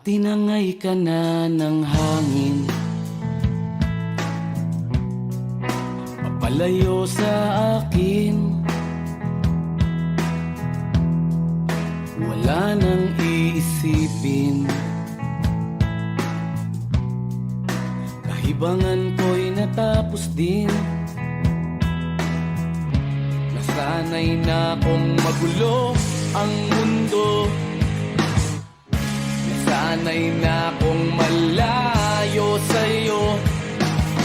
Tinangay ka na ng hangin, papalayo sa akin. Wala nang iisipin, kahibangan ko'y natapos din. Nasanay na kong magulo ang mundo, nasanay na kong malayo sa'yo.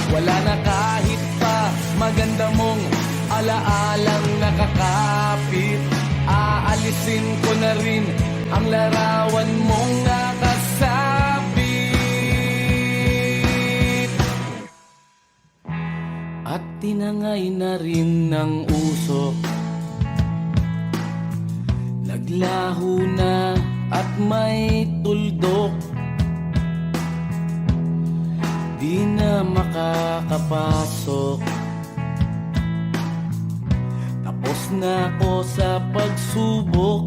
Wala na kahit pa maganda mong alaalang nakakapit. Aalisin ko na rin ang larawan mong nakasabit. At tinangay na rin ng usok, naglaho na at may tuldok. Di na makakapasok, tapos na ako sa pagsubok.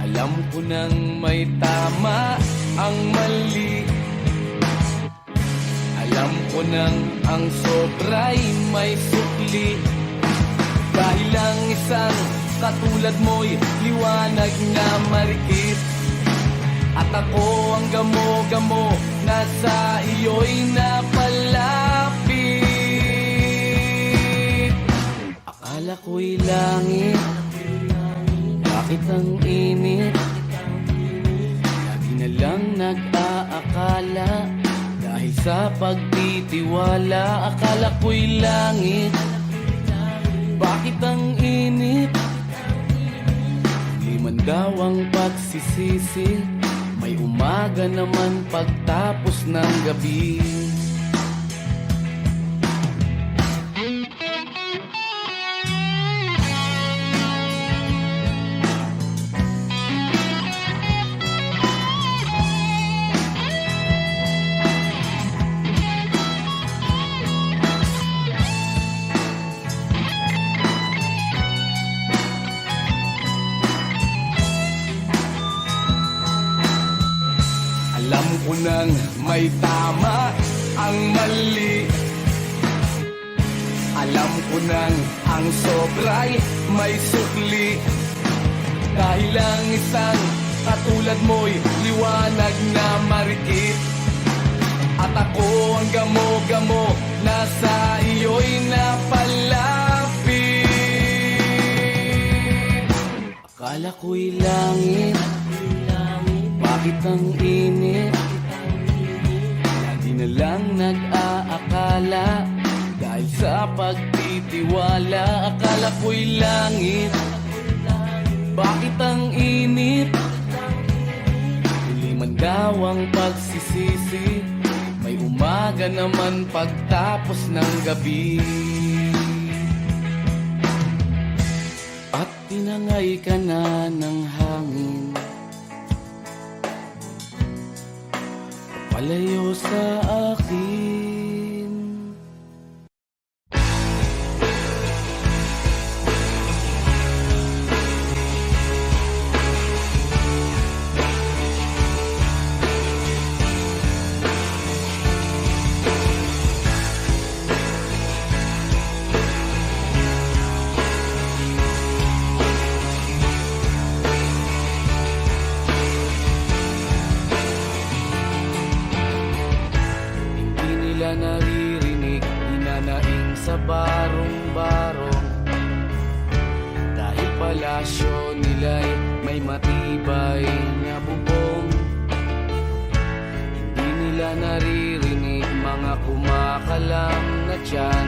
Alam ko nang may tama ang mali, alam ko nang ang sobra'y may sukli. Dahil lang isang katulad mo'y liwanag na marikit, at ako ang gamo-gamo na sa iyo'y napalapit. Akala ko'y langit, bakit ang init? Lagi na lang nag-aakala, dahil sa pagtitiwala. Akala ko'y langit, bakit ang init? Di man daw ang pagsisisi, may umaga naman pagtapos ng gabi. Alam ko nang may tama ang mali, alam ko nang ang sobra'y may sukli. Dahil lang isang katulad mo'y liwanag na marikit, at ako ang gamo-gamo na sa iyo'y napalapit. Akala ko'y langit, bakit ang init? Lagi na lang nag-aakala, dahil sa pagtitiwala. Akala ko'y langit, bakit ang init? Huli man daw ang pagsisisi, may umaga naman pagtapos ng gabi. At tinangay ka na ng hangin, palayo sa akin. Naririnig, hinanaing sa barong-barong, dahil palasyo nila'y may matibay na bubong. Hindi nila naririnig mga kumakalam na tiyan,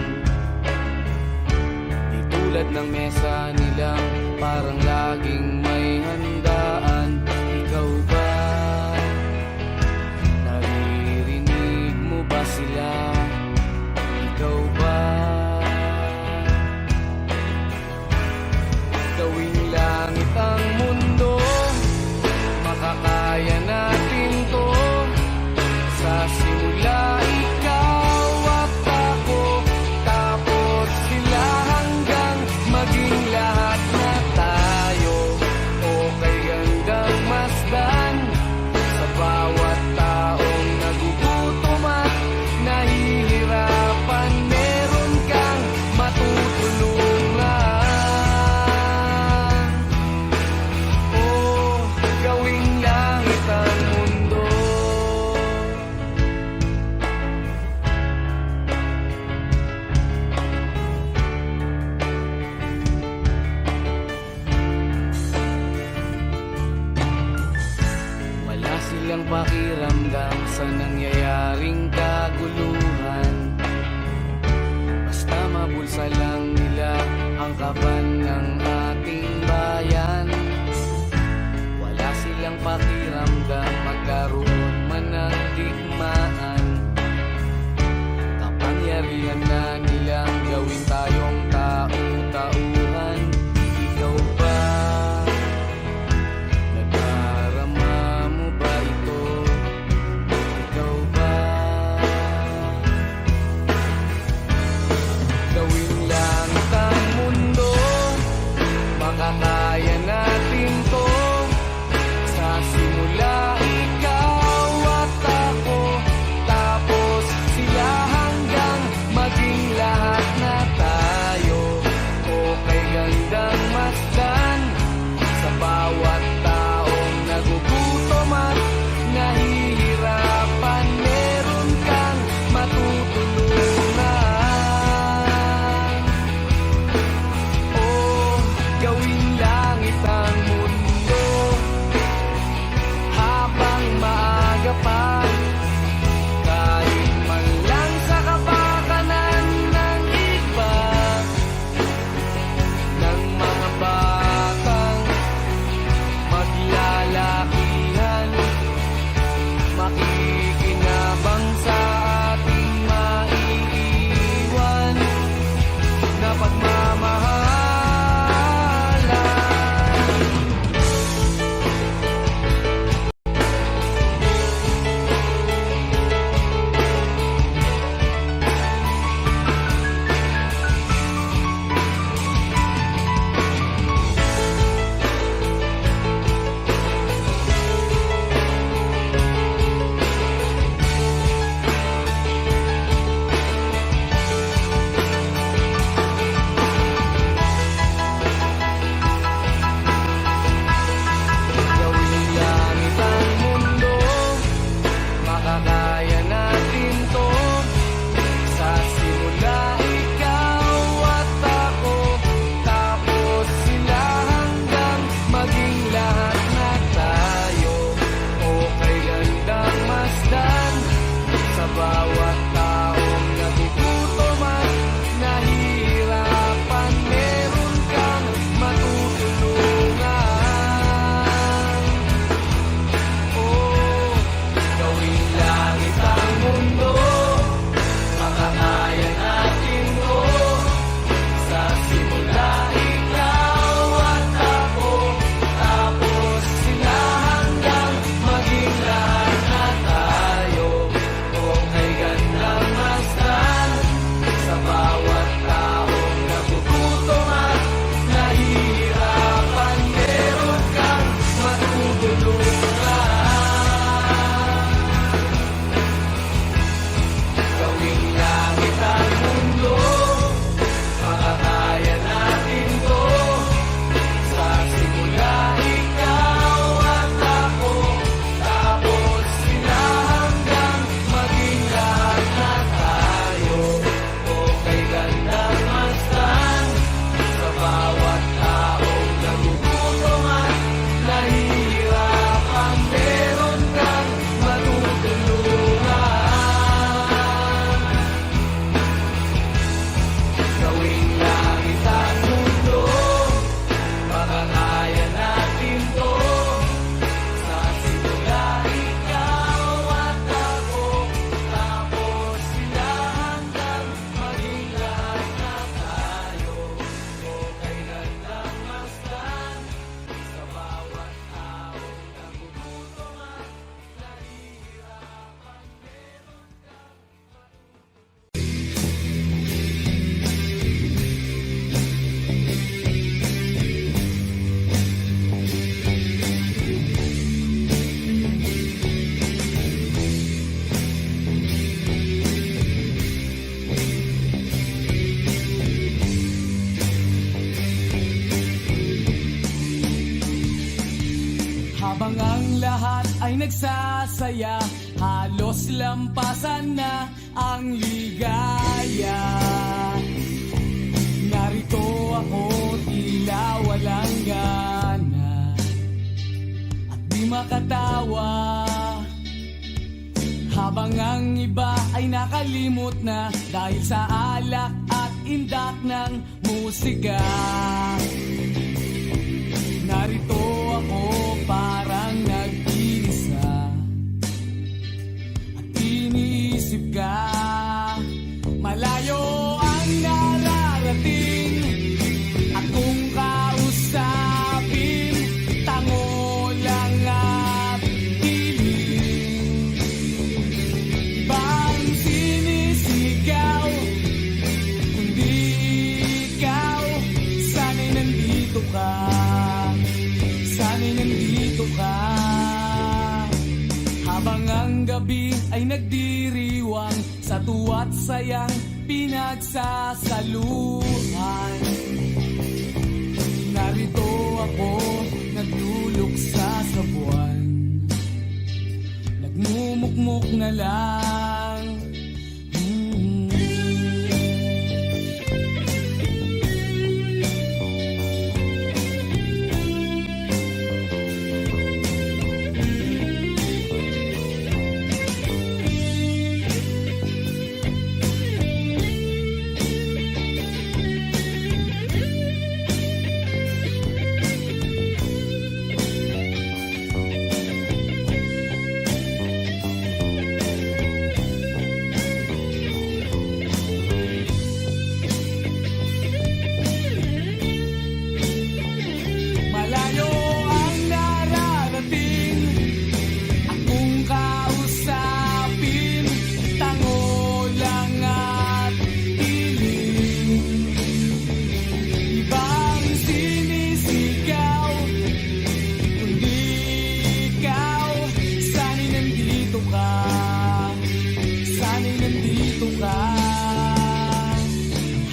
di tulad ng mesa nilang parang laging may handaan. Ikaw ba? Naririnig mo ba sila? Ikaw ba? Gawing langit ang mundo, makakaya natin to. Sa simula ikaw at ako, tapos sila hanggang maging lahat na tayo. silang pakiramdam sa nangyayaring kaguluhan. Basta mabulsa lang nila ang kaban ng ating bayan. Wala silang pakiramdam magkaroon man ng digmaan. Kapangyarihan na nilang gawin tayong tau-tauhan. Ikaw ba? Nadarama mo ba ito? Ikaw ba? Gawing langit ang mundo, makakaya natin to. Sa simula ikaw at ako, tapos sila hanggang maging lahat na tayo. Okay gandang masdan sa bawat taong nagugutom at nahihirapan. Meron kang matutulungan. Oh, gawing langit ang mundo habang maaga pa. Kahit man lang sa kapakanan ng iba, ng mga batang maglalakihan, makikinabang sa ating maiiwan na pagmamahalan. Gawing langit ang mundo, makakaya natin to. Sa simula ikaw at ako, tapos sila hanggang maging lahat na tayo. Okay gandang masdan sa bawat taong nagugutom at nahihirapan. Meron kang matutulungan. Oh, gawing langit ang mundo, makakaya natin to. Sa simula ikaw at ako, tapos sila hanggang maging lahat na tayo. Okay gandang masdan sa bawat taong nagugutom at nahihirapan. Meron kang matutulungan. Gawing langit ang mundo, makakaya natin to. Sa simula ikaw at ako, tapos sila hanggang maging lahat na tayo. Okay gandang masdan sa bawat taong nagugutom at nahihirapan. Meron kang matutulungan. Gawing langit ang mundo, makakaya natin to. Sa simula ikaw at ako, tapos sila hanggang maging lahat na tayo. Okay gandang masdan sa bawat taong nagugutom at nahihirapan. Habang ang lahat ay nagsasaya, halos lampasan na ang ligaya. Narito ako, tila walang gana, at di makatawa. Habang ang iba ay nakalimot na dahil sa alak at indak ng musika. Narito ako parang nag-iisa at iniisip ka. Malayo ang nararating at kung kausapin, tango lang at hiling. Ibang sinisigaw, kundi ikaw. Sana'y nandito ka, sana'y nandito ka. Habang ang gabi ay nagdiriwang sa tuwa't sayang pinagsasaluhan, narito ako nagluluksa sa buwan, nagmumukmuk na lang.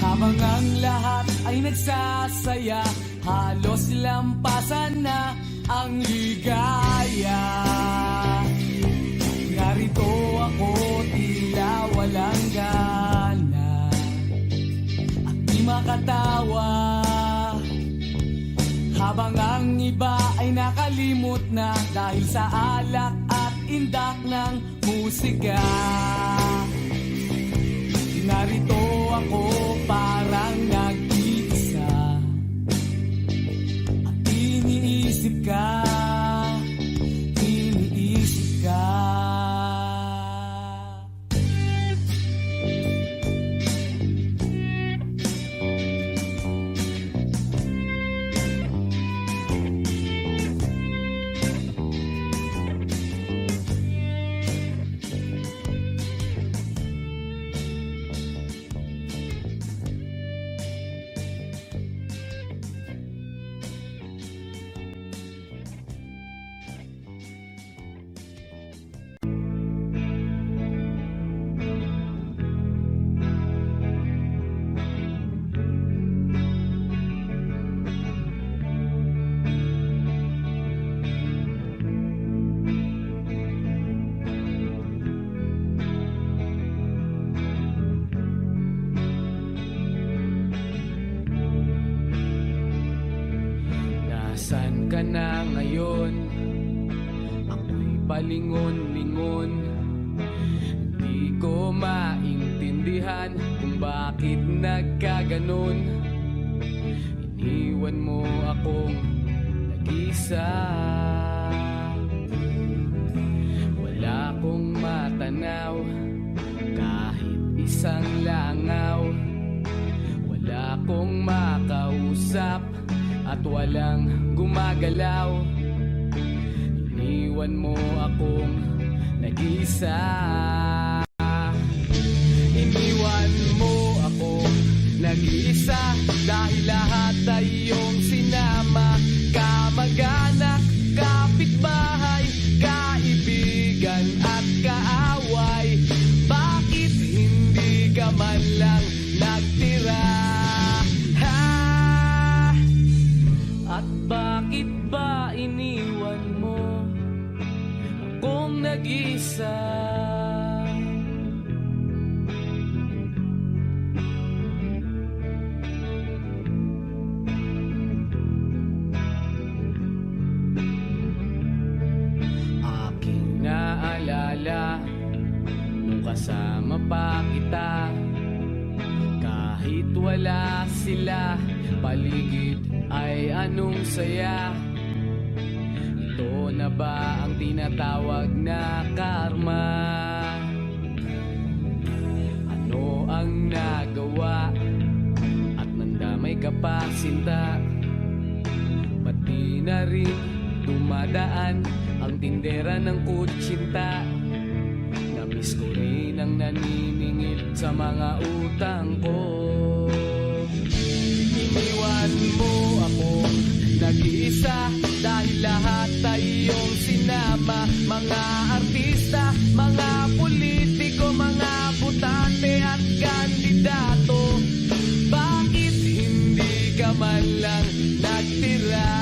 Habang ang lahat ay nagsasaya, halos lampasan na ang ligaya. Narito ako tila walang gana at di makatawa. Habang ang iba ay nakalimot na dahil sa alak at indak ng musika. Narito ako parang nag-iisa at iniisip ka, iniisip ka. Nasaan ka na ngayon? Ako'y palingon-lingon. Di ko maintindihan kung bakit nagkaganon. Iniwan mo akong nag-isa. Wala akong matanaw kahit isang langaw. Wala akong makausap at walang gumagalaw. Iniwan mo akong nag-isa. Iniwan mo akong nag-isa dahil lahat ay iyong sinama. Kamag-anak, kapitbahay, kaibigan at kaaway. Bakit hindi ka man lang nagtira? At bakit ba iniwan mo akong nag-isa? Aking naalala kasama pa kita. Kahit wala sila, paligid ay anong saya. Ito na ba ang tinatawag na karma? Ano ang nagawa? At nandamay ka pa, sinta. Pati na rin dumadaan ang tindera ng kutsinta. Namiss ko rin ang naniningil sa mga utang ko. Iniwan mo ako nag-iisa dahil lahat ay iyong sinama. Mga artista, mga politiko, mga butante at kandidato. Bakit hindi ka man lang nagtira?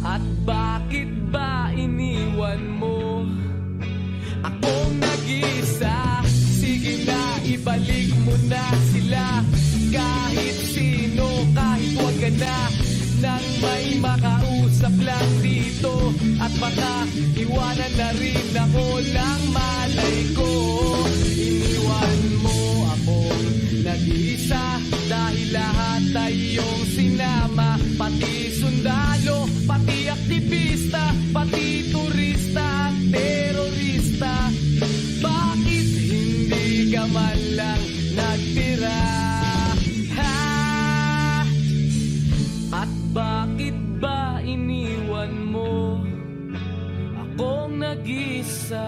At bakit ba iniwan mo akong nag-isa? Sige na, ibalik mo na sila. Kahit sino, kahit wag ka na, nang may makausap lang dito. At baka iwanan na rin ako ng malay ko. Iniwan mo ako nag-iisa dahil lahat ay iyong sinama. Pati sundalo, pati aktivista, pati turista at terorista. Bakit hindi ka man lang nagtira? At bakit ba iniwan mo akong nag-isa?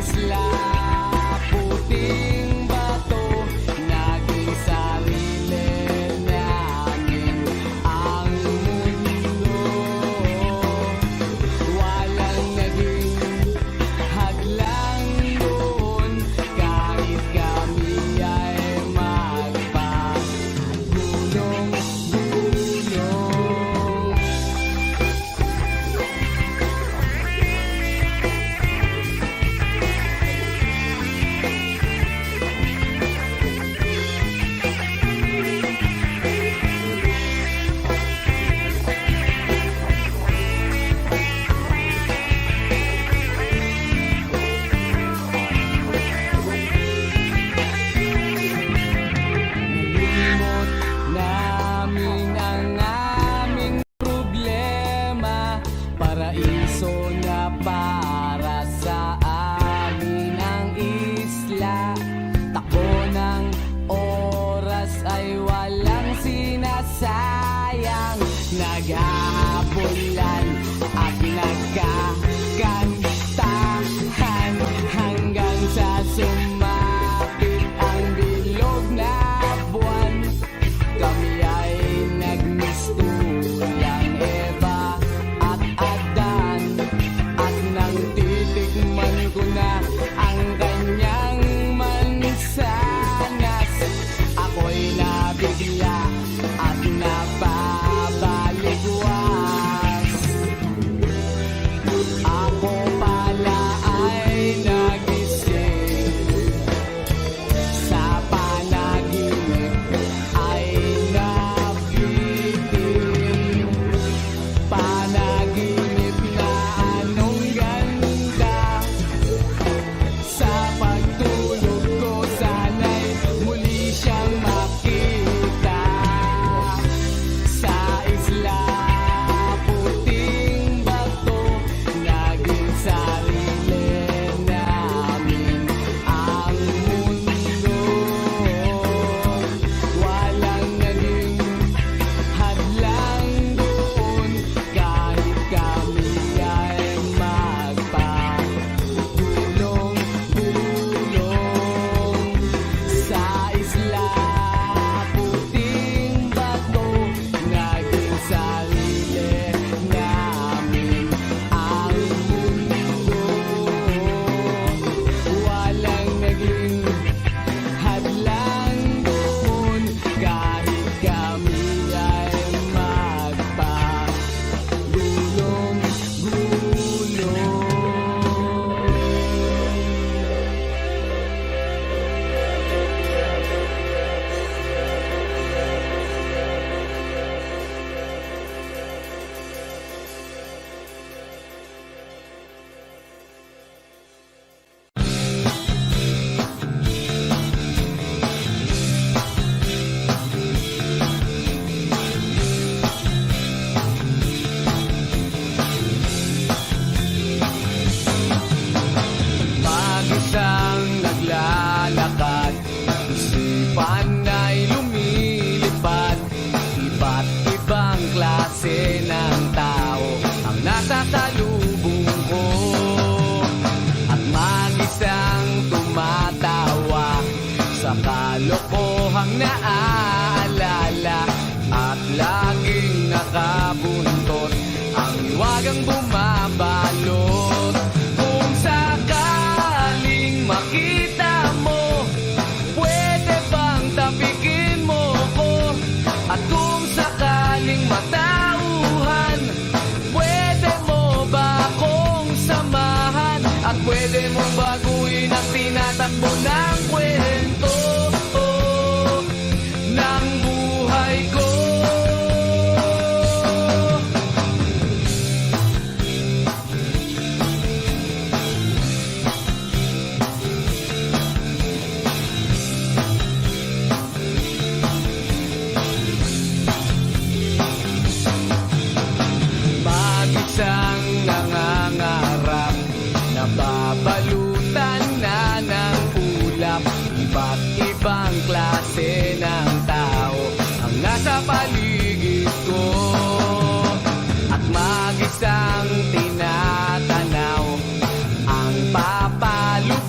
isla, puting bato, naging sarili namin ang mundo. Walang naging hadlang doon, kahit kami ay magpagulong-gulong. Nalimot namin ang aming problema, paraiso na para sa amin ang isla. Takbo ng oras ay walang sinasayang, naghahabulan at nagkakantahan hanggang sa sumapit ang bilog na buwan. Kami ay nagmistulang Eva at Adan, at nang titikman ko na ang kanyang mansanas, ako'y nabigla at napabaligwas. Ako pala ay nagising sa panaginip, ay nabitin. Panaginip na anong ganda, sa pagtulog ko sana'y muli siyang makita. Sa isla, puting bato, naging sarili namin ang mundo. Walang naging hadlang doon, kahit kami ay magpagulong-gulong. Sa isla, puting bato, naging sarili namin ang mundo. Walang naging hadlang doon, kahit kami ay magpagulong-gulong. Mag-isang naglalakad, isipan ay lumilipad. Iba't ibang klase ng tao ang nasa salubong ko, at mag-isang tumatawa sa kalokohang naaalala, at laging nakabuntot ang hiwagang bumabalot. Kung sakaling makita mo, pwede bang tapikin mo ko? At kung sakaling matauhan, pwede mo ba akong samahan? At pwede mong baguhin ang tinatakbo ng kwento ng buhay ko. Mag-isang nangangarap, nababalutan na ng ulap. Iba't ibang klase ng tao ang nasa paligid ko, at mag-isang tinatanaw ang papalubos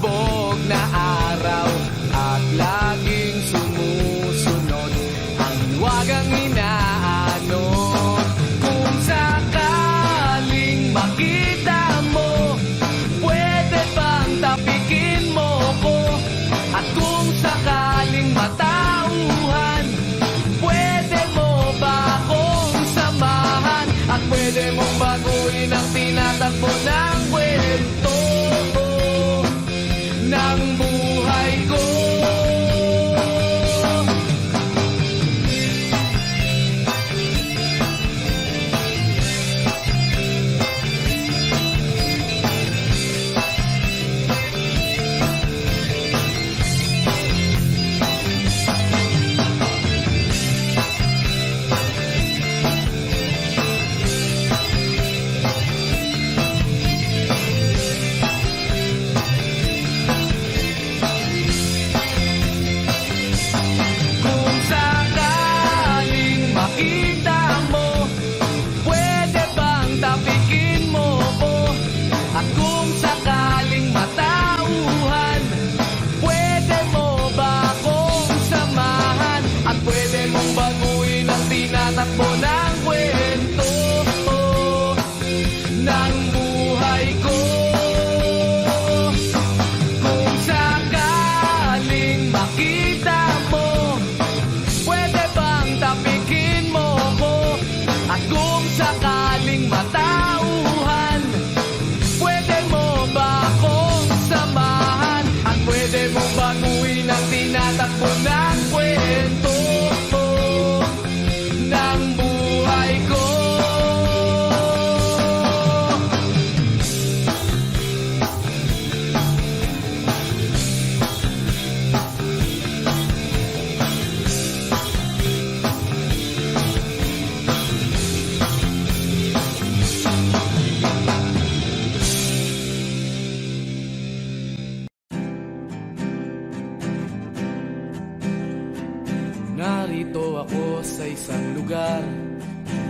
Narito ako sa isang lugar,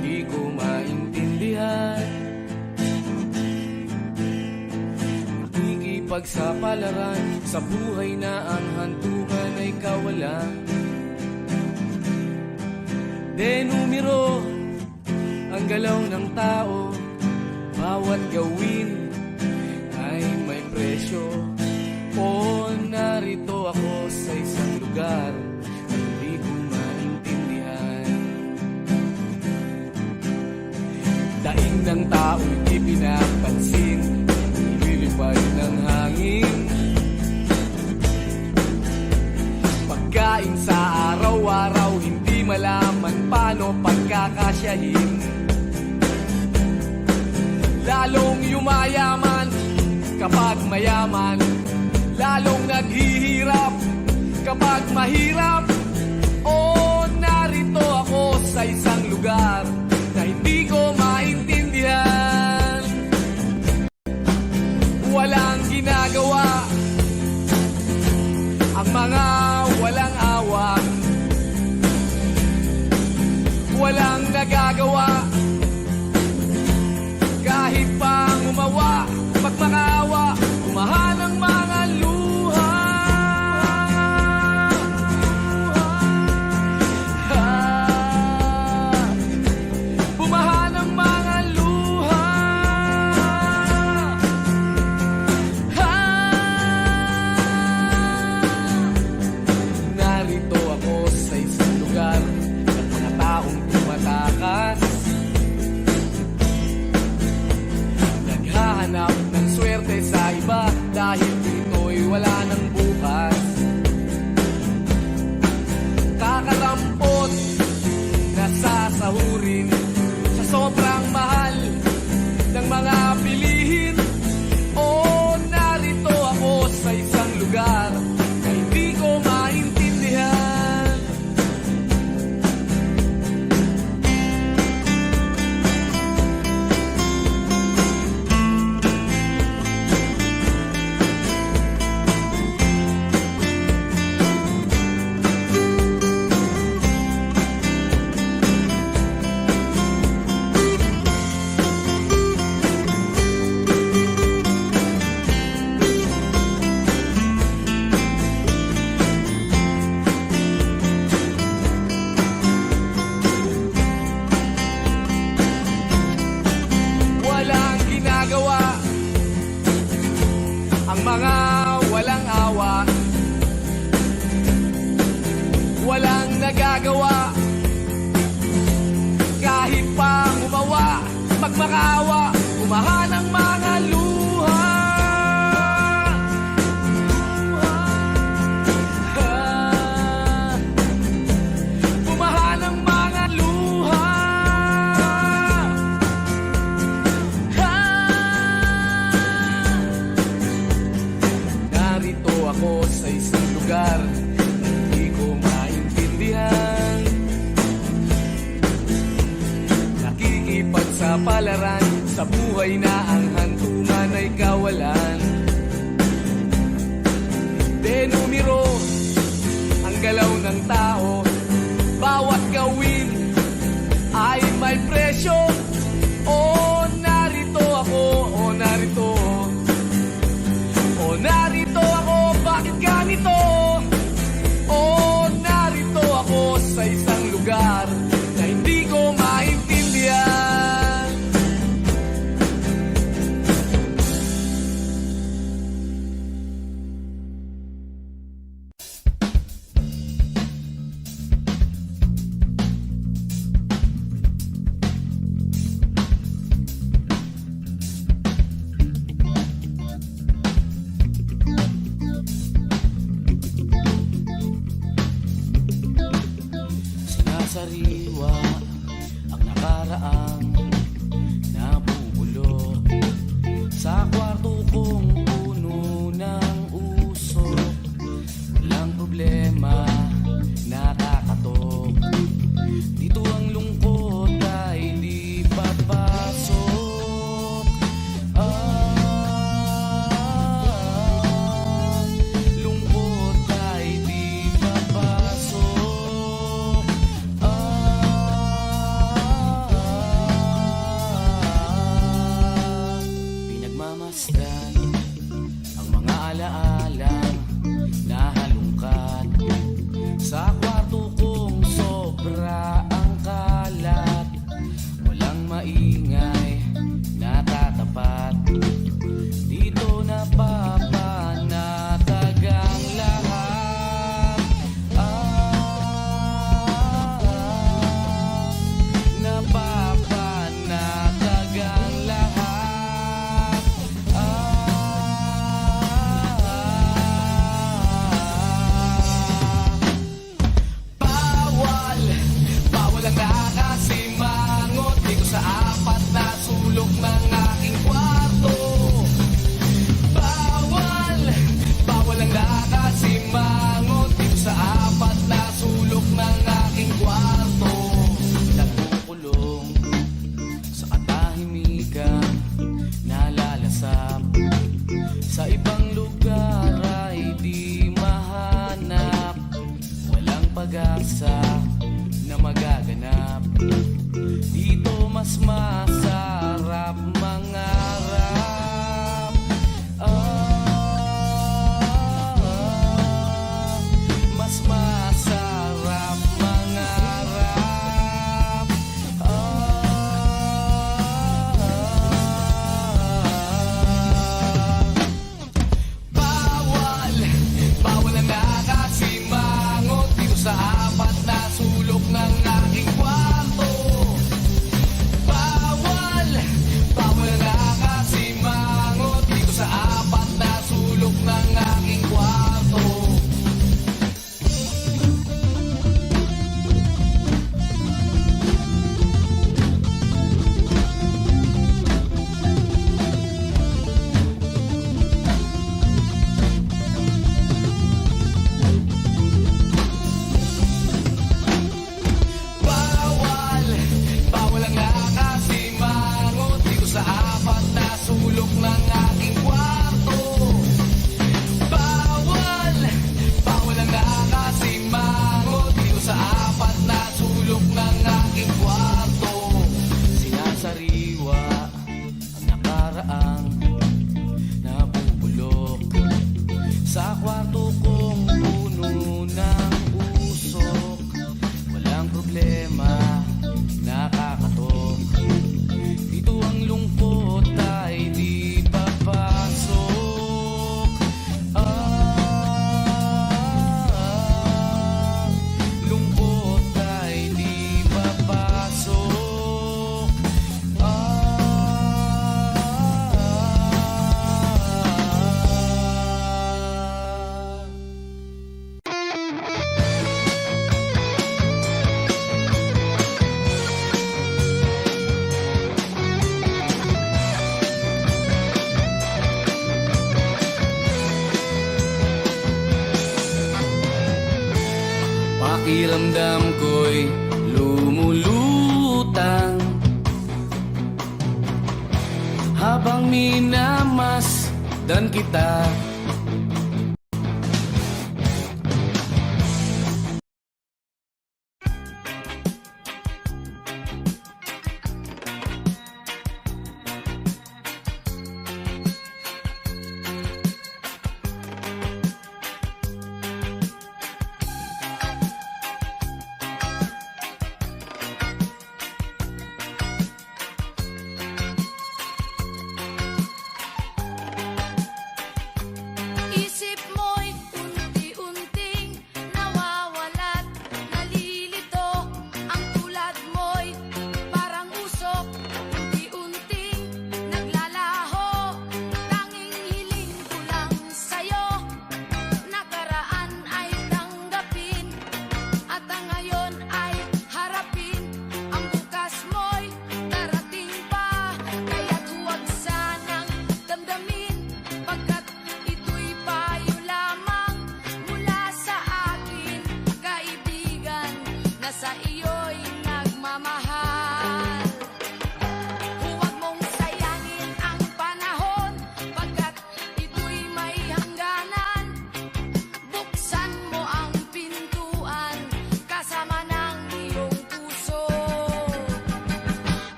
di ko maintindihan. Nakikipagsapalaran sa buhay na ang hantungan ay kawalan. Denumero ang galaw ng tao, bawat gawin ay may presyo. O narito ako sa isang lugar, hindi ko maintindihan. Daing ng tao'y di pinapansin, ililipad ng hangin. Pagkain sa araw-araw, hindi malaman paano pagkakasyahin. Lalong yumayaman kapag mayaman, lalong naghihirap kapag mahirap. O narito ako sa isang lugar na hindi ko maintindihan. Walang ginagawa ang mga walang awa, walang nagagawa kahit pang umawa, magmakaawa, umahan ang mga luha. Bumahan ang mga luha. Narito ako sa isang lugar ng mga taong tumatakas, naghahanap ng swerte sa iba dahil dito'y wala ng bukas. Kakarampot na sasahurin sa sobrang mahal ng mga bilihin. O narito ako sa isang lugar na hindi ko maintindihan. Walang ginagawa ang mga walang awa, walang nagagawa kahit pang umawa, magmakaawa, umahan ang mga luha. Bumahan ang mga luha. Narito ako sa isang lugar na hindi ko maintindihan. Nakikipagsapalaran sa buhay na ang hantungan ay kawalan. Denumero ang galaw ng tao, bawat gawin ay may presyo. O narito ako, o narito, o narito ako, bakit ganito? O narito ako sa isang lugar na hindi ko maintindihan. alaalang nahalungkat. Sa kwarto kong sobra ang kalat, walang maingay natatapat. Dito napapanatag ang lahat. Napapanatag ang lahat. Bawal, bawal ang nakasimangot dito sa apat na sulok ng aking kwarto. Bawal, bawal ang nakasimangot dito sa apat na sulok ng aking kwarto. Nagkukulong sa katahimikan, nalalasap sa ibang lugar ay di mahanap. Walang pag-asa na magaganap. Dito mas masarap mangarap. Mas masarap mangarap. Bawal, bawal ang nakasimangot dito sa apat na sulok ng aking kwarto. Bawal, bawal ang nakasimangot dito sa apat na sulok ng aking kwarto. Bawal, bawal ang nakasimangot dito sa apat na sulok ng aking kwarto. Bawal, bawal ang nakasimangot dito sa apat na sulok ng aking kwarto. Sinasariwa ang nakaraang nabubulok sa kwarto kong puno ng usok. Walang problema, nakakatok. Dito ang lungkot ay di papasok. Lungkot ay di papasok. Pakiramdam ko'y lumulutang habang minamasdan kita.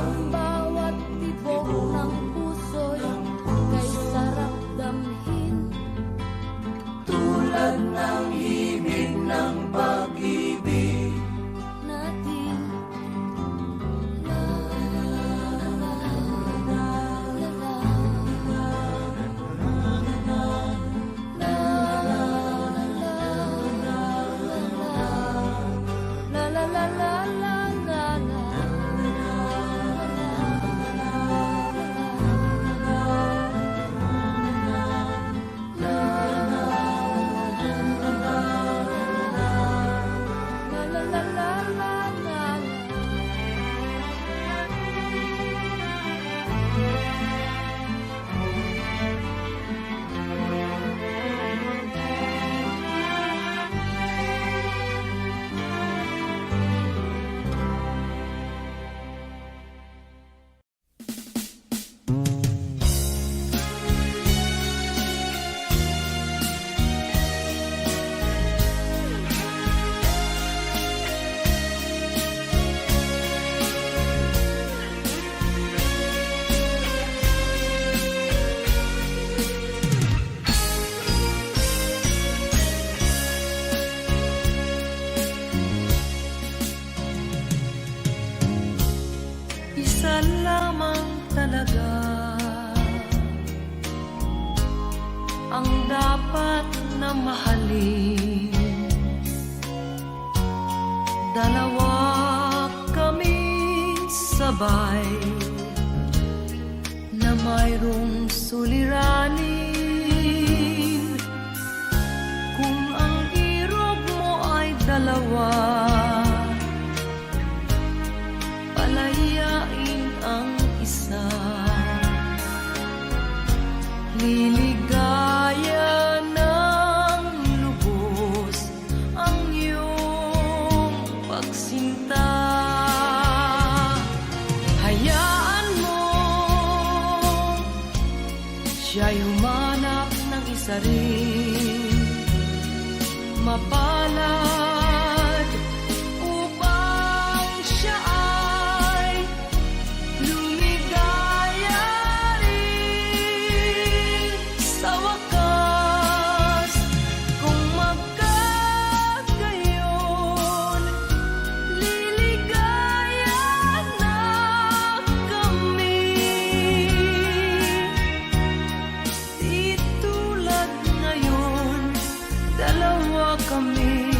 Ang bawat tibok ng puso'y kay sarap damhin. Tulad ng himig ng pag-ibig Natin la la la la la Isa lamang talaga ang dapat na mahalin. Dalawa kaming sabay na mayroong suliranin. Kung ang irog mo ay dalawa, palayain ang isa. Liligaya ng lubos ang iyong pagsinta. Hayaan mo siya'y humanap ng isa rin, mapalad upang siya ay lumigaya rin sa wakas. Kung magkagayon, liligaya na kami. Di tulad ngayon, dalawa kami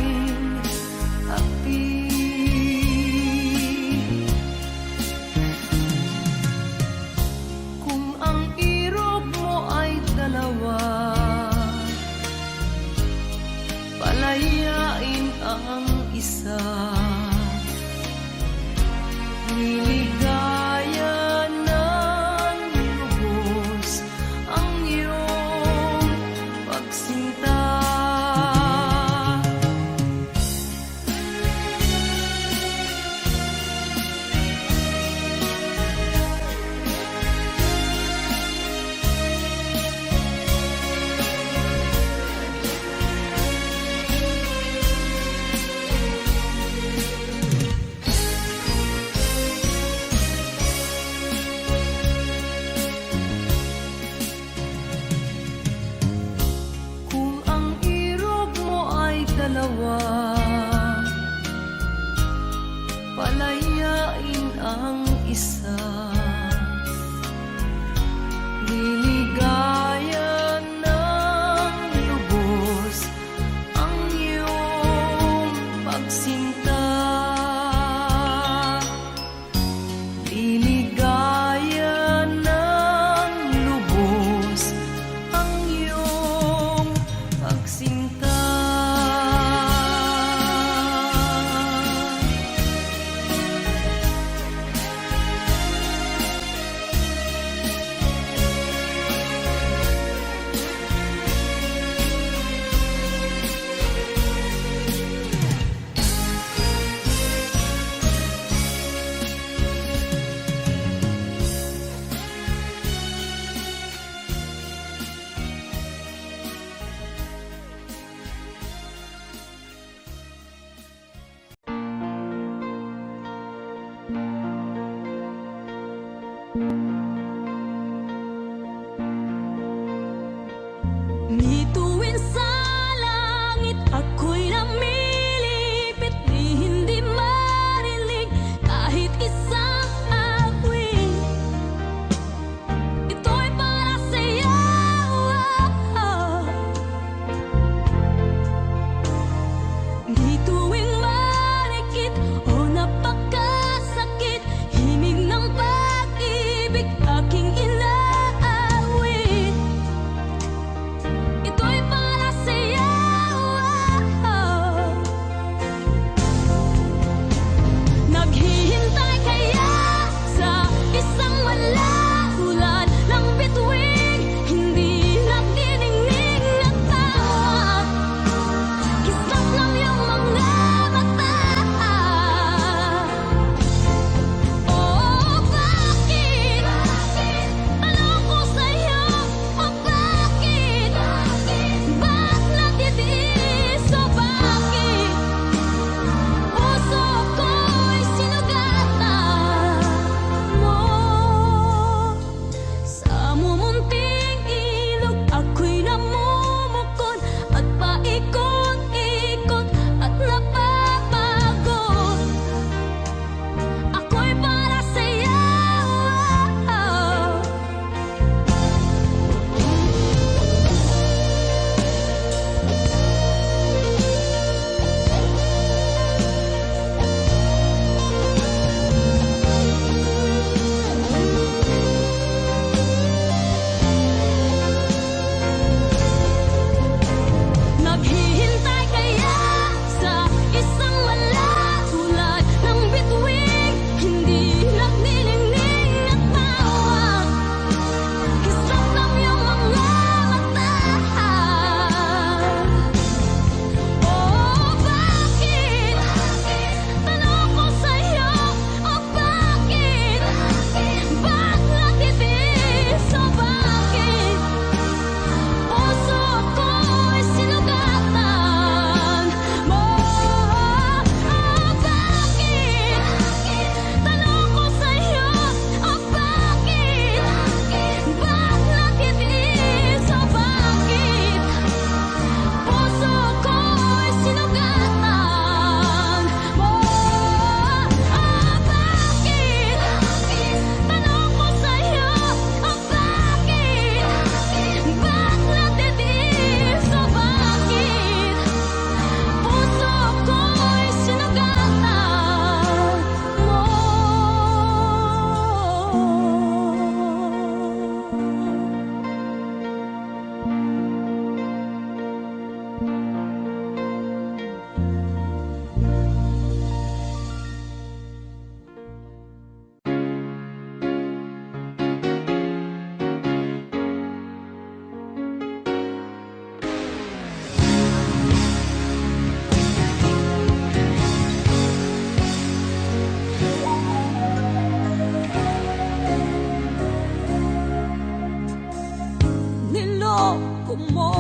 mo,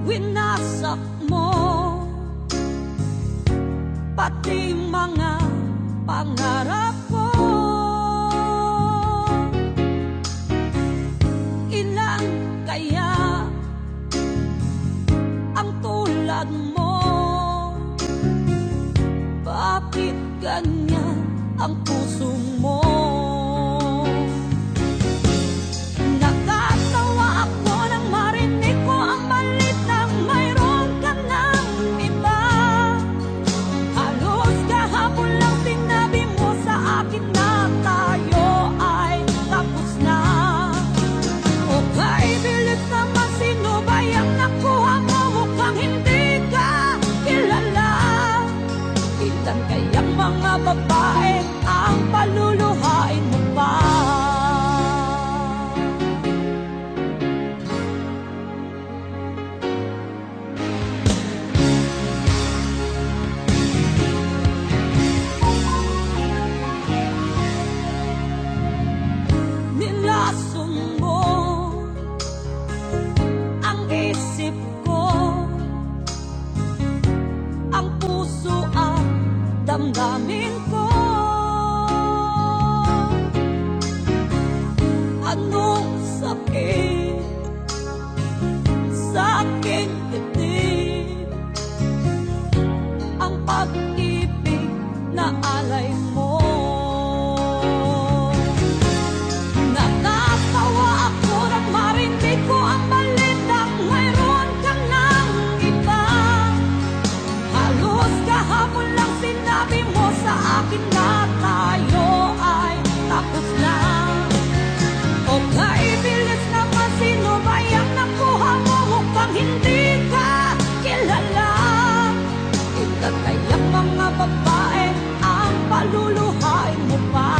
winasak mo, pati mga pangarap ko. Ilan kaya ang tulad mo? Bakit ganyan ang puso mo? Nakatawa ako nang marinig ko ang balitang mayroon ka ng iba. Halos kahapon lang sinabi mo sa akin na tayo ay tapos na. Okay, bilis naman, sino ba yung nakuha mo? Mukhang hindi ka kilala. Ilan kayang mga babae ang paluluhain mo pa? Nilason mo ang isip ko, ang puso at damdamin ko. Anong sakit sa aking dibdib, ang pag-ibig na alay mo. Natatawa ako nang marinig ko ang balitang mayroon ka ng iba. Halos kahapon lang sinabi mo sa akin na tayo ay tapos na. Okay, bilis naman, sino ba yung nakuha mo? Mukhang hindi ka kilala. Ilan kayang mga babae ang paluluhain mo pa?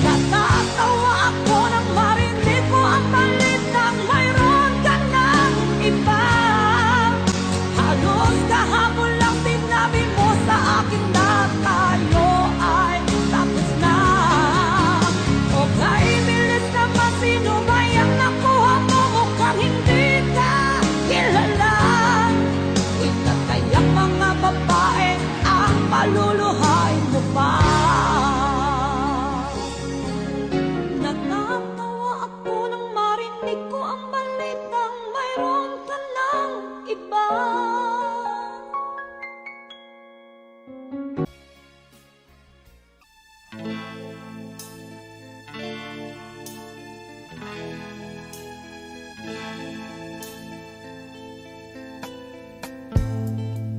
Natatawa ako nang marinig ko ang balitang mayroon ka ng iba. Halos kahapon lang sinabi mo sa akin na tayo ay tapos na. Okay, bilis naman, sino ba yung nakuha mo? Mukhang hindi ka kilala. Ilan kayang mga babae ang paluluhain mo pa? Natatawa ako nang marinig ko ang balitang mayroon ka ng iba.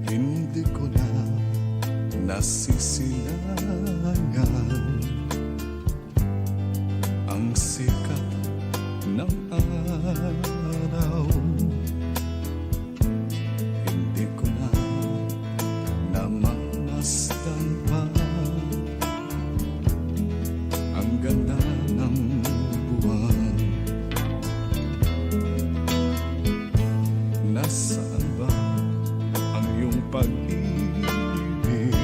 Hindi ko na nasisilangan ang sikat ng araw. Hindi ko na namamasdan pa ang ganda ng buwan. Nasaan ba ang iyong pag-ibig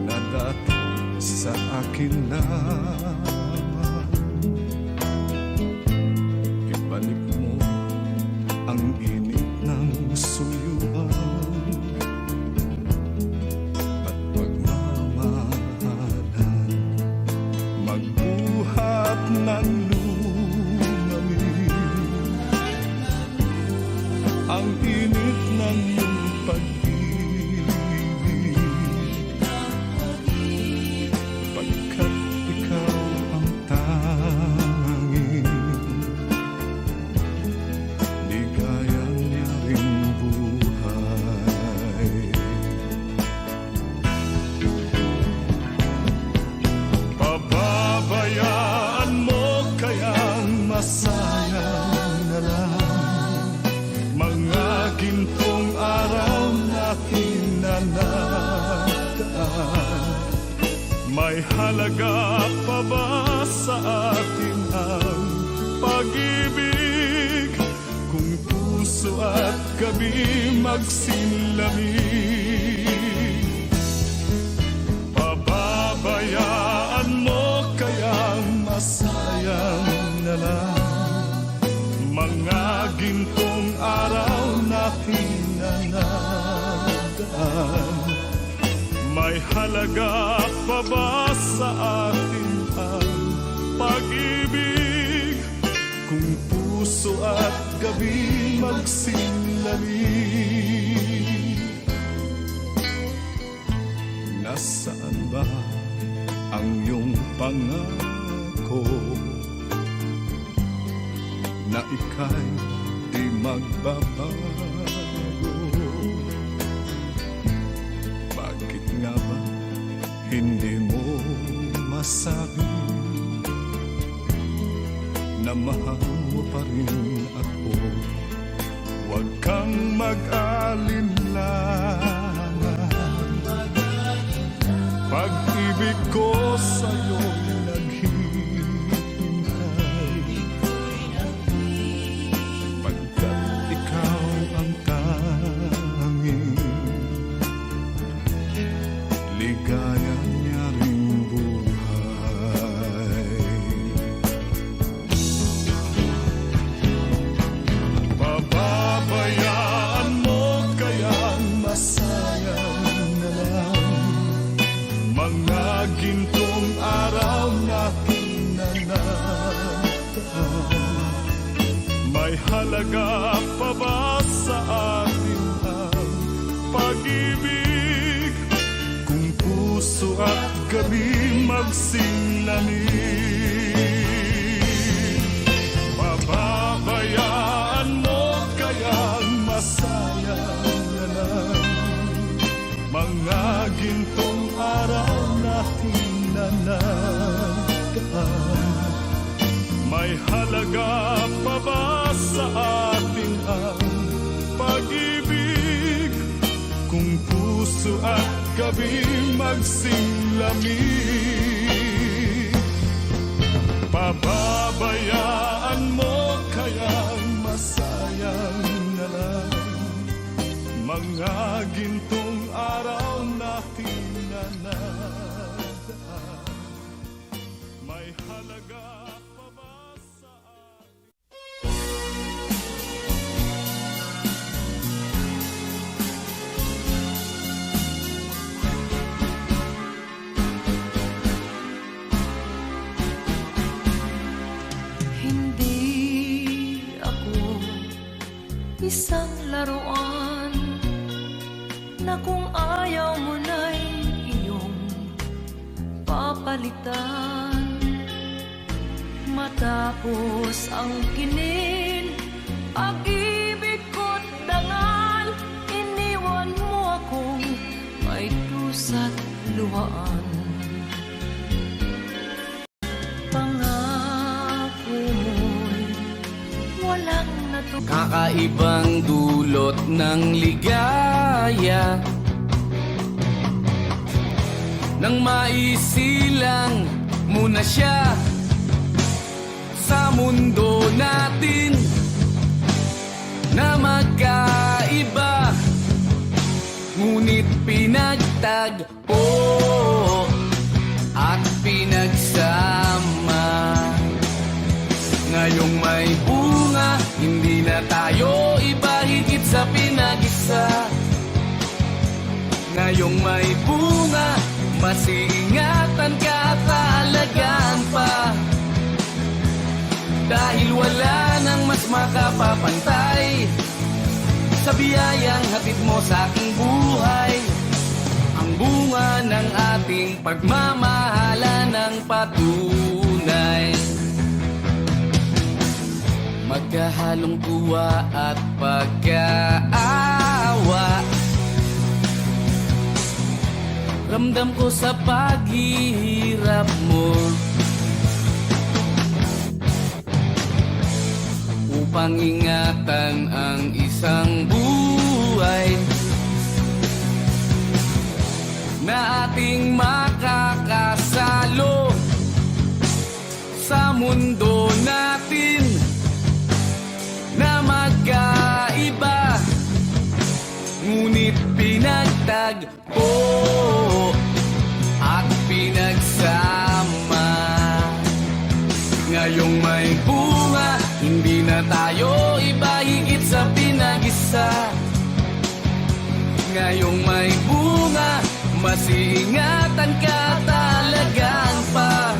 na dati sa akin lamang? Ibalik mo ang init ng suyuan at pagmamahalan, magbuhat ng lumamin ang init ng iyong pag-ibig, pagkat ikaw ang tanging ligayan niya ring buhay. Pababayaan mo kayang masayang na lang mga gintong araw natin na nagdaan. May halaga pa ba sa atin ang pag-ibig kung puso at gabi magsinlamig? Pababayaan mo kaya naman. May halaga pa ba sa atin ang pag-ibig? Kung puso at gabi magsinlali, nasaan ba ang iyong pangako na ika'y di magbabago? Bakit nga ba hindi mo masabi na mahal mo pa rin ako? Huwag kang mag-alinlangan, pag-ibig ko sa'yo'y naghihintay, pagkat ikaw ang tanging ligaya niya ring buhay. Pababayaan mo kayang masayang na lang mga gintong araw natin na nataan. May halaga pa ba sa atin ang pag-ibig? Kung puso at gabi magsinlani, pababayaan mo kayang masayang na lang mga gintong araw natin na nagaan. May halaga pa ba sa atin ang pag-ibig? Kung puso at gabi magsinlami, pababayaan mo kayang masayang na lang mga gintong araw natin na nadaan. May halaga pa ba sa atin? Hindi ako isang laruan na kung ayaw mo na'y iyong papalitan. Matapos ang kinin, pag-ibig ko't dangal, iniwan mo akong may dusa't luhaan. Pangako mo'y walang natutunan. Kakaibang dulot ng ligaya, nang maisilang mo na siya sa mundo natin na magkaiba, ngunit pinagtagpo at pinagsama. Ngayong may bunga, hindi na tayo iba, higit sa pinag-isa. Ngayong may bunga, mas iingatan ka at aalagaan pa, dahil wala nang mas makapapantay sa biyayang hatid mo sa aking buhay. Ang bunga ng ating pagmamahalan ng patunay, magkahalong tuwa at pagkaawa. Ramdam ko sa paghihirap mo, upang ingatan ang isang buhay na ating makakasalo sa mundo natin na magkaiba, ngunit pinagtagpo at pinagsama. Ngayong may bunga, hindi na tayo iba, higit sa pinag-isa. Ngayong may bunga, bunga, mas iingatan ka talagang pa.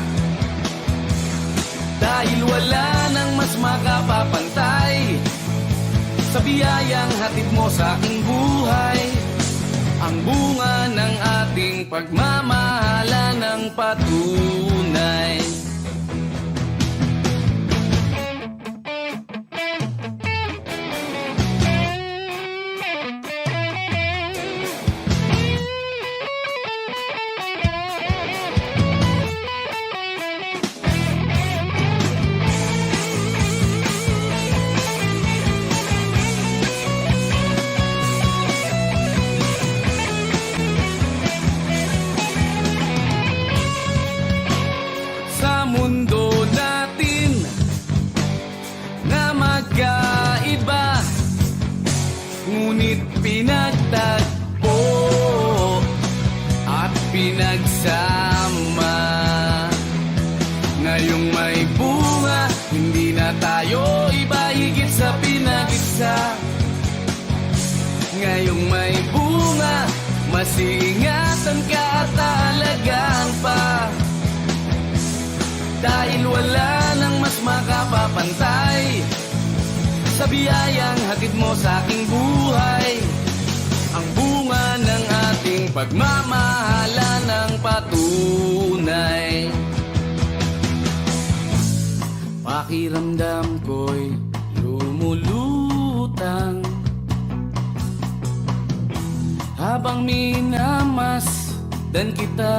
Dahil wala nang mas makapapantay sa biyayang hatid mo sa aking buhay. Ang bunga ng ating pagmamahalan ng patunay. Sa mundo natin na magkaiba, ngunit pinagtagpo at pinagsama. Ngayong may bunga, hindi na tayo iba higit sa pinag-isa. Ngayong may bunga, mas iingatan ka talagang pa. Dahil wala nang mas makapapantay sa biyayang hatid mo sa aking buhay. Ang bunga ng ating pagmamahalan ng patunay. Pakiramdam ko'y lumulutang habang minamasdan kita.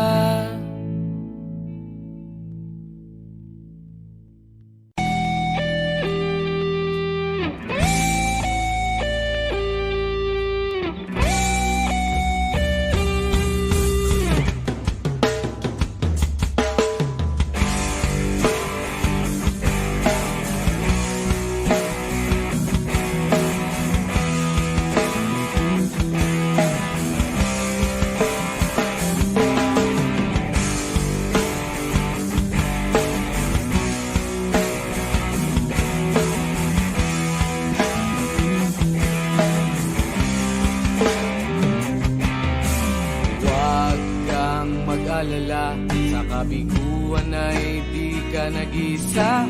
Sa kabiguan ay di ka nag-isa.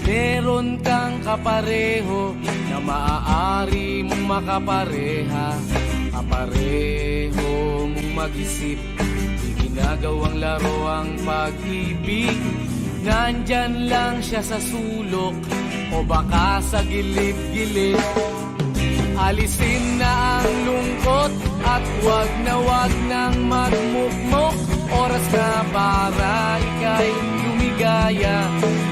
Meron kang kapareho na maaari mong makapareha. Kapareho mong mag-isip, di ginagawang laro ang pag-ibig. Nandyan lang siya sa sulok o baka sa gilid-gilid. Alisin na ang lungkot at wag nang magmukmok. Oras na para ika'y lumigaya.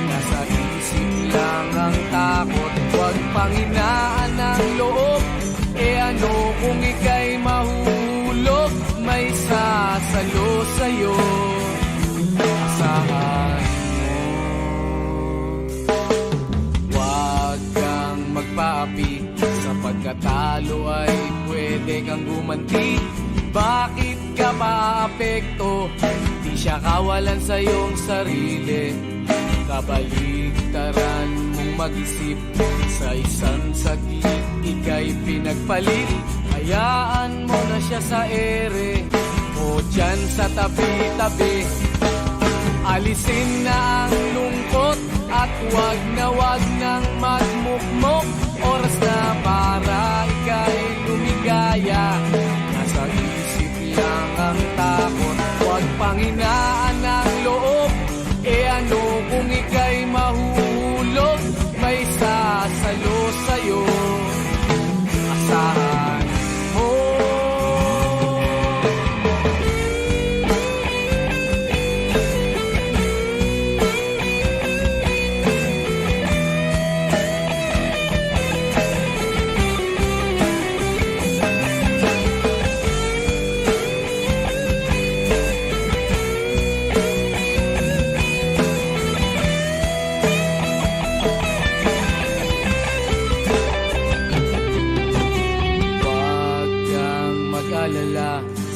Nasa isip lang ang takot, wag panghinaan ang loob. E ano kung ika'y mahulog, may sasalo sa'yo. Asahan mo, wag kang magpaapi. Sa pagkatalo ay pwede kang gumanti. Bakit ka maapekto? Di siya kawalan sa iyong sarili. Kabaligtaran mong mag-isip. Sa isang saglit, ika'y pinagpalit. Hayaan mo na siya sa ere o dyan sa tabi-tabi. Alisin na ang lungkot at wag nang magmukmok. Oras na para ika'y lumigaya. Nasa isip lang ang takot, huwag panghinaan ang loob. E ano kung ika'y mahulog, may sasalo sa'yo. Asahan mo.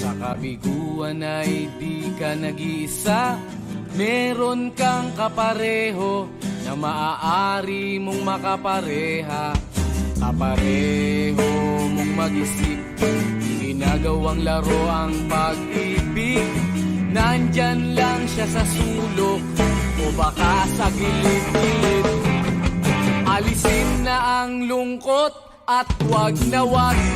Sa kabiguan ay di ka nag-iisa. Meron kang kapareho na maaari mong makapareha. Kapareho mong mag-isip, di ginagawang laro ang pag-ibig. Nandyan lang siya sa sulok o baka sa gilid-gilid. Alisin na ang lungkot at wag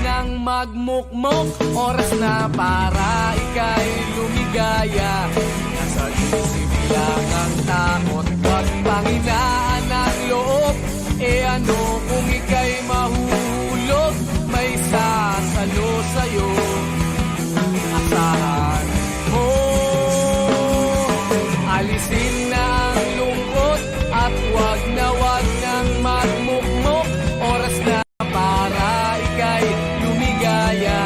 nang magmukmok. Oras na para ika'y lumigaya. Nasa isip lang ang takot, wag panghinaan ang loob. E ano kung ika'y mahulog, may sasalo sa'yo. Asahan mo, alisin na ang lungkot at wag nang magmukmok. Oras na para ika'y lumigaya.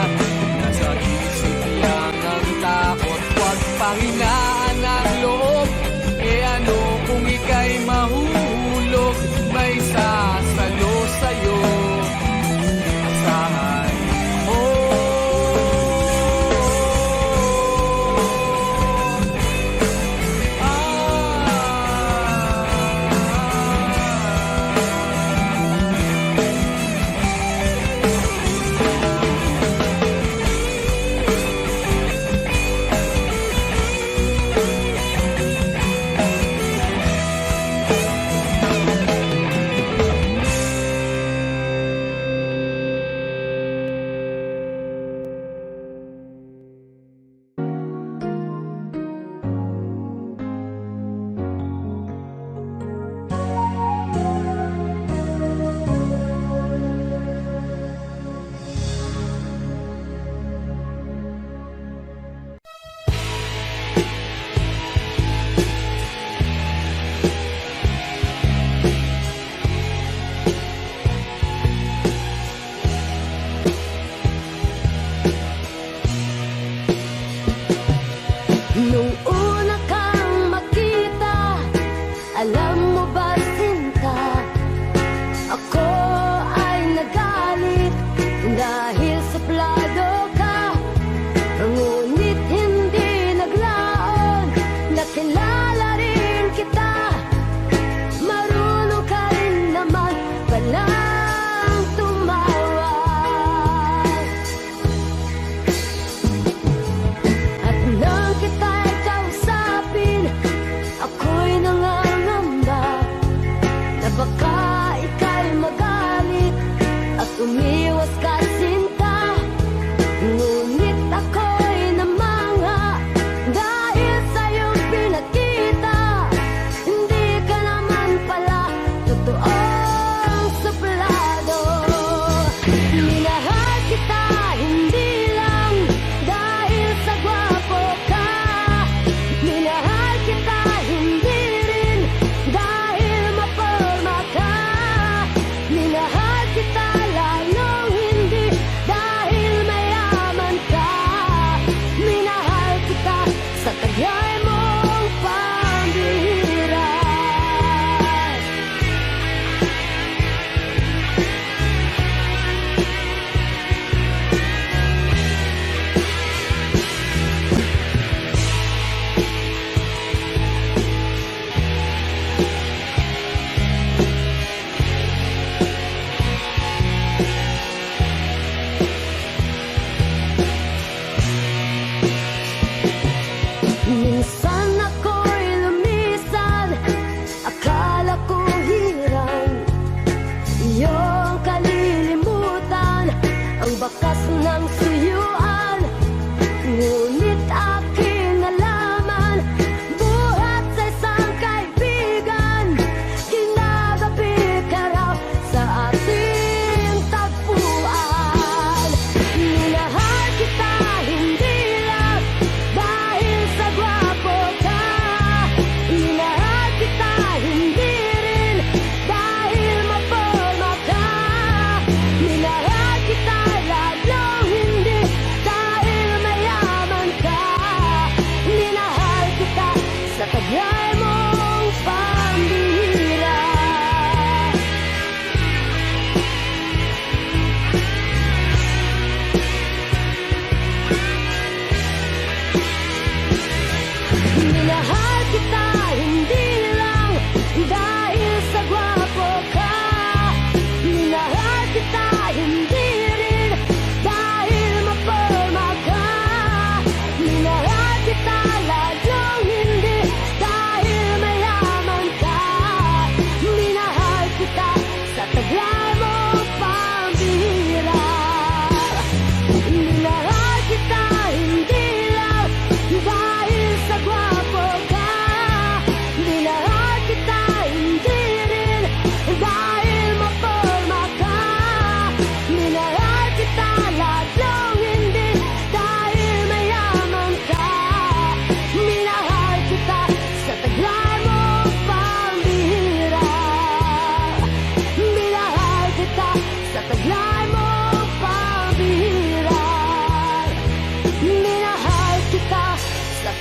Nasa isip lang ang takot, wag panghinaan ang loob. E ano kung ika'y mahulog, may sasalo sa'yo. Asahan mo.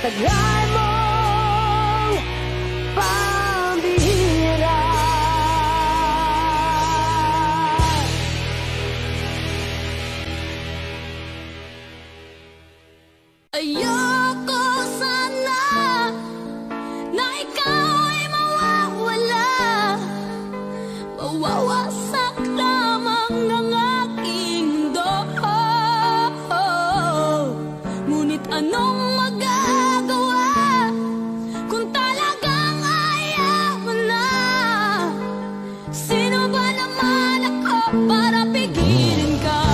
tagal mong pambihira. Ayoko sana na ikaw ay mawawala, mawawasak lamang ng aking mundo. Ngunit anong magagawa kung talagang ayaw mo na? Sino ba naman ako para pigilin ka?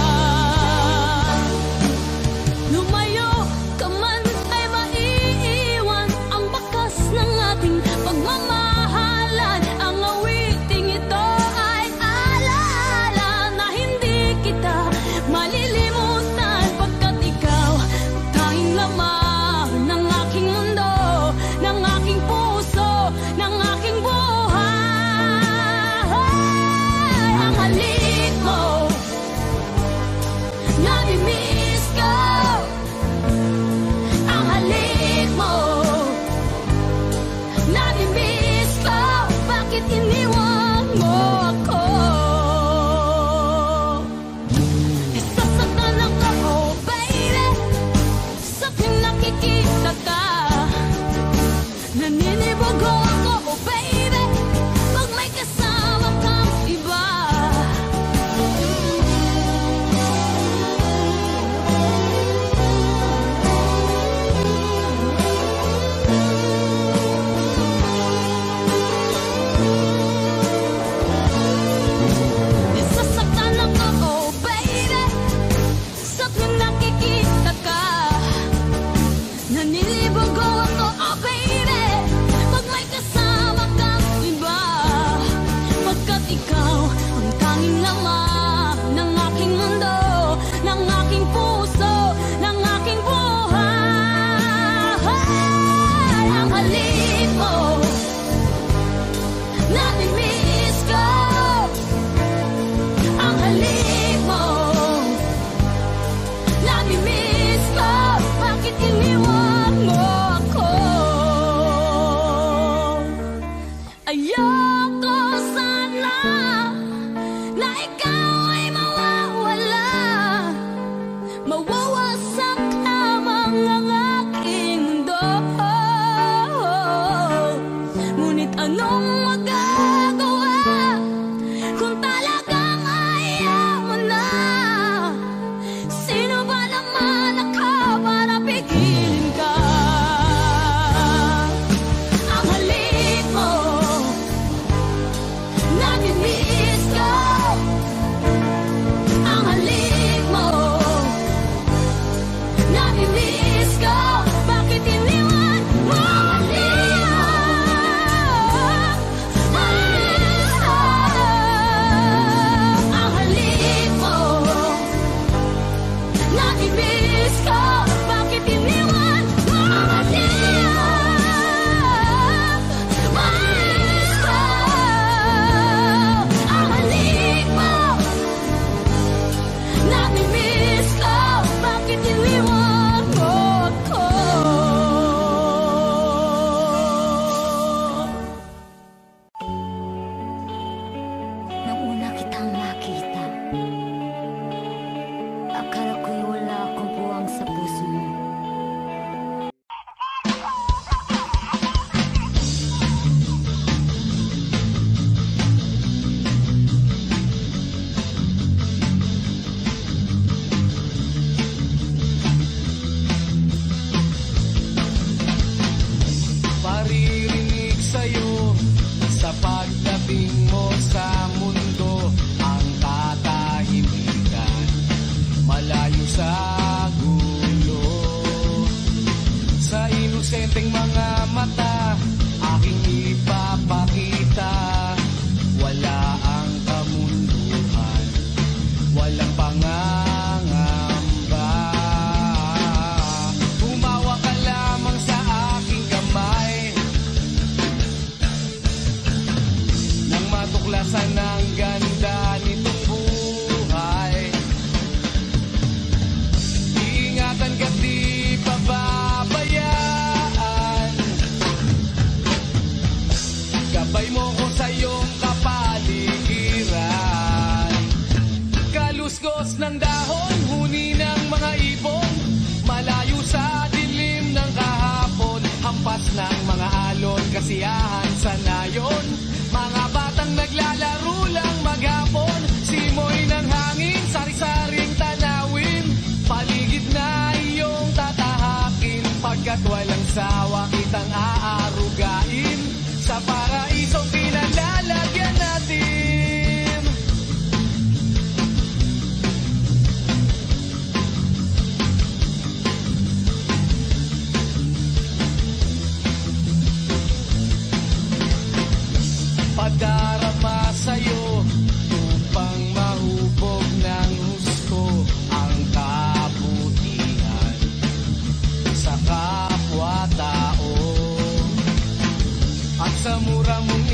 Lumayo ka man ay maiiwan ang bakas ng ating pagmamahalan. Ang awiting ito ay alaala na hindi kita malilimutan, pagkat ikaw ang tanging laman ng aking mundo, ng aking puso, ng aking buhay. Ang halik mo, nami-miss ko. Ang halik mo, nami-miss ko. Bakit iniwan mo ako? Nasasaktan ako, baby, sa tuwing nakikita ka. Naninibog ako, oh baby, pag may kasama kang iba. Nasasaktan ako, oh baby, sa tuwing nakikita ka. Nanilibog ako, oh baby, pag may kasama kang iba. Pagkat ikaw ang tanging laman ng aking mundo, ng aking puso, ng aking buhay. Ang halik mo, nami-miss ko. Ang halik mo, nami-miss ko. Bakit iniwan mo ako? Ayoko sana na ikaw ay mawawala, mawawasak lamang ang aking mundo. Ngunit anong magagawa kung talagang ayaw mo na? Sino ba naman ako para pigilin ka? Ang halik mo, nami-miss ko. Ang halik mo, nami-miss ko. Bakit iniwan mo ako? Ang halik mo, nami-miss ko. Bakit iniwan mo ako? Miss ko. Ang halik mo, nami-miss ko. Bakit iniwan mo ako? Nang una kitang makita, akala ko'y wala akong puwang sa puso mo. Maririnig sa'yo sa pagdating mo sa mundo, ang katahimikan malayo sa gulo. Sa inosenteng mga mata aking ipapakita, wala ang kamunduhan, walang pangangamba. Humawa ka lamang sa aking kamay, nang matuklasan ang ganda nitong buhay. Iingatan ka't di pababayaan. Hanggat walang sawa kitang aarugain sa paraisong pinalalagyan natin. Padarama sa'yo upang mahubog ng husto ang kabutihan sa kapwa-tao. At sa mura mong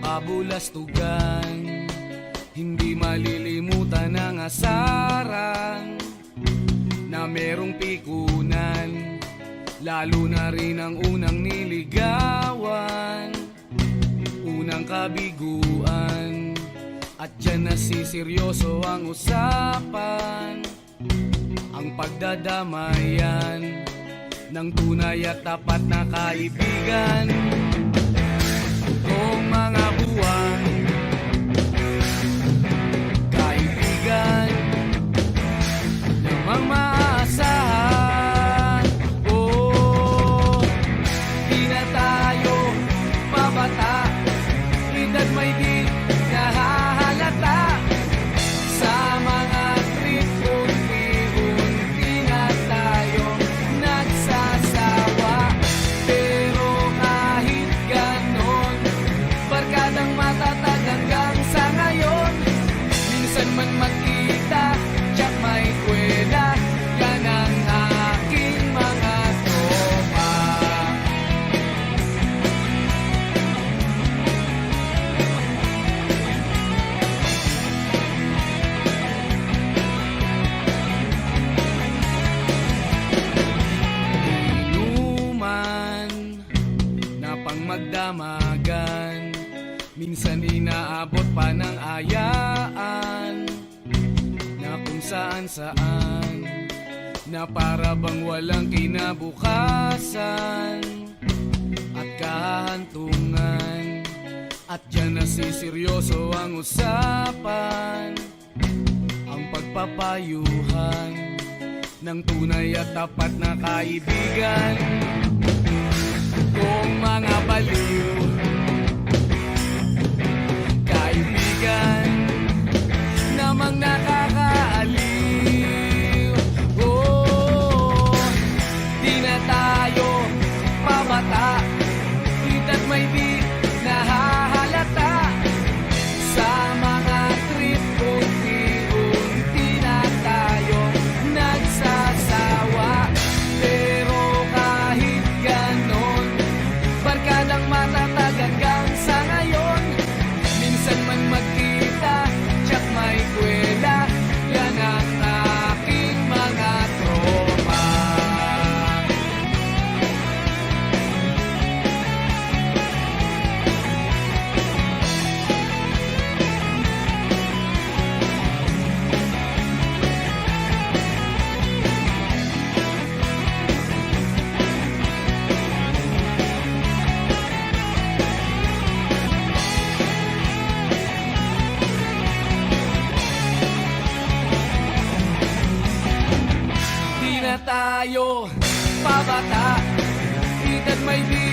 kabulastugan. Hindi malilimutan ang asaran na merong pikunan, lalo na rin ang unang niligawan, unang kabiguan. At dyan nasiseryoso ang usapan, ang pagdadamayan ng tunay at tapat na kaibigan. Kung mga buwan, kaibigan, namang maaasahan. Oh, di na tayo pabata, edad may di nahahalata. Sa mga trip, unti-unti na tayong nagsasawa. Pero kahit ganon, barkadang matatag hanggang sa ngayon. Minsan man magkita, tiyak may kwela, yan ang aking mga tropa. Inuman na pang magdamagan, minsan inaabot pa ng ayaan, na kung saan-saan, na para bang walang kinabukasan at kahantungan. At dyan nasiseryoso ang usapan, ang pagpapayuhan ng tunay at tapat na kaibigan. Kung mga baliw, kaibigan, namang nakakaaliw. Oh, di na tayo pabata, edad may di nahahalata. Sa mga trip, unti-unti na tayong nagsasawa. Pero kahit ganon, barkadang matatag hanggang sa ngayon. Minsan man magkita, tiyak may kwela, yan ang aking mga tropa. Di na tayo pabata, edad may di